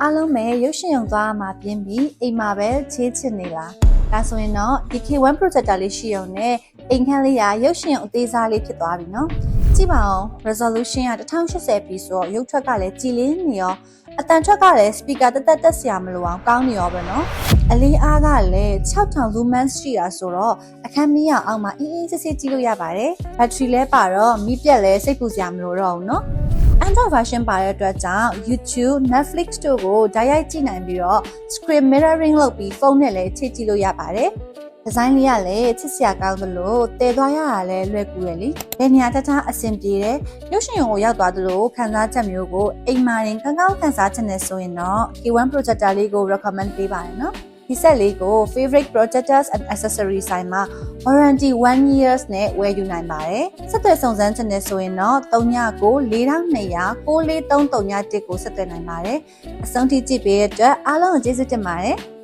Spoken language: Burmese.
အားလုံးပဲရုပ်ရှင်ရုံသွားမှာပြင်းပြီးအိမ်မှာပဲချေးချစ်နေလားဒါဆိုရင်တော့ဒီ K1 projector လေးရှိရုံနဲ့အိမ်ခန်းလေးကရုပ်ရှင်ရုံအသေးစားလေးဖြစ်သွားပြီနော်ကြည့်ပါဦး resolution က1080p ဆိုတော့ရုပ်ထွက်ကလည်းကြည်လင်းနေရောအတန်ထွက်ကလည်း speaker တက်ဆရာမလို့အောင်ကောင်းနေရောပဲနော်အလေးအားကလည်း6000 lumens ရှိတာဆိုတော့အခန်းမီးအောင်အောက်မှာအေးအေးဆေးဆေးကြည့်လို့ရပါတယ်ဘက်ထရီလဲပါတော့မီးပြတ်လဲစိတ်ပူစရာမလိုတော့ဘူးနော်Android version ပါတဲ့အတွက်ကြောင့် YouTube, Netflix တို့ကိုတိုက်ရိုက်ကြည့်နိုင်ပြီးတော့ screen mirroring လုပ်ပြီးဖုန်းနဲ့လည်းချိန်ကြည့်လို့ရပါတယ်။ design လေးကလည်းချစ်စရာကောင်းသလိုတည်သွားရတာလည်းလွယ်ကူရလေ။ဘယ်နေရာတခြားအဆင်ပြေတယ်။ရုပ်ရှင်ရုံကိုရောက်သွားသလိုခံစားချက်မျိုးကိုအိမ်မှာရင်ကောင်းကောင်းခံစားချက်နဲ့ဆိုရင်တော့ K1 projector လေးကို recommend ပေးပါတယ်နော်။ဒီဆက်လေးကို favorite projectors and accessories ဆိုင်မှာ warranty 1 years နဲ့ဝယ်ယူနိုင်ပါတယ်။ဆက်သွယ်စုံစမ်းခြင်းနဲ့ဆိုရင်တော့394200 9331ကိုဆက်သွယ်နိုင်ပါတယ်။အဆုံးထိကြည့်ပေးတဲ့အတွက်အားလုံးကိုကျေးဇူးတင်ပါတယ်။